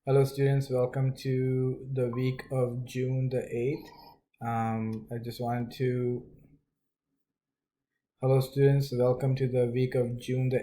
Hello students, welcome to the week of June the 8th. I just wanted to Hello students, welcome to the week of June the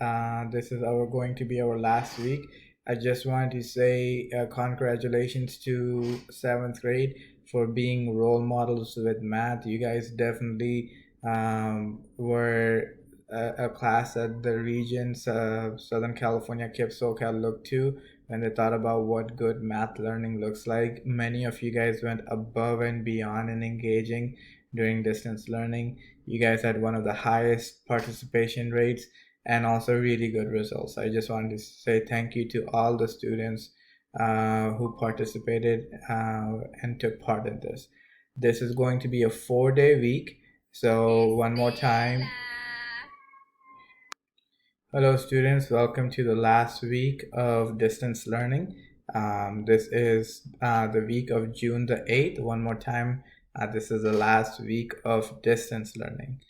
8th. This is going to be our last week. I just wanted to say congratulations to 7th grade for being role models with math. You guys definitely were a class that the regions Southern California, KIPP, SoCal looked to when they thought about what good math learning looks like. Many of you guys went above and beyond in engaging during distance learning. You guys had one of the highest participation rates and also really good results. I just wanted to say thank you to all the students who participated and took part in this. This is going to be a 4-day week. So one more time. Hello students, welcome to the last week of distance learning. This is the week of June the 8th. One more time, this is the last week of distance learning.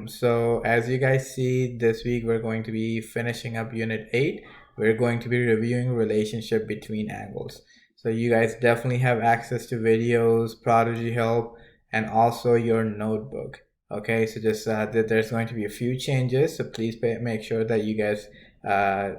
So as you guys see, this week we're going to be finishing up Unit 8. We're going to be reviewing relationship between angles. So you guys definitely have access to videos, Prodigy help, and also your notebook. Okay, so just there's going to be a few changes, so please make sure that you guys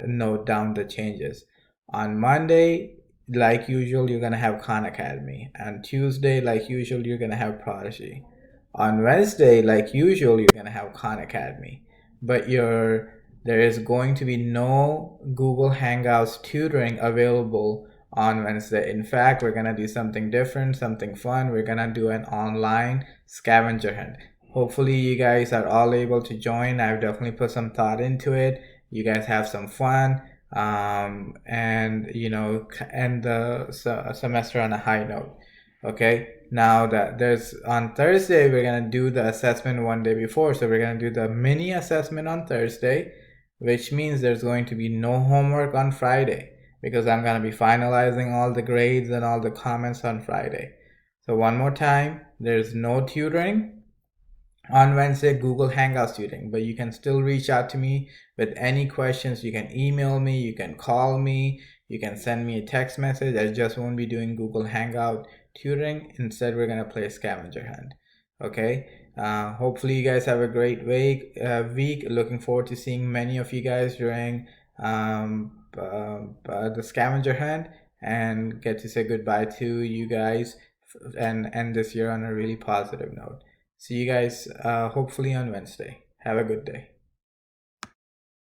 note down the changes. On Monday, like usual, you're gonna have Khan Academy. On Tuesday, like usual, you're gonna have Prodigy. On Wednesday, like usual, you're gonna have Khan Academy. But there is going to be no Google Hangouts tutoring available on Wednesday. In fact, we're gonna do something different, something fun. We're gonna do an online scavenger hunt. Hopefully you guys are all able to join. I've definitely put some thought into it. You guys have some fun and end the semester on a high note. Okay, now that there's on Thursday, we're gonna do the assessment one day before, so we're gonna do the mini assessment on Thursday, which means there's going to be no homework on Friday because I'm gonna be finalizing all the grades and all the comments on Friday. So one more time, there's no tutoring on Wednesday, Google Hangouts tutoring, but you can still reach out to me with any questions. You can email me, you can call me, you can send me a text message. I just won't be doing Google Hangout tutoring. Instead, we're gonna play a scavenger hunt. Okay. Hopefully, you guys have a great week. Looking forward to seeing many of you guys during the scavenger hunt and get to say goodbye to you guys and end this year on a really positive note. See you guys hopefully on Wednesday. Have a good day.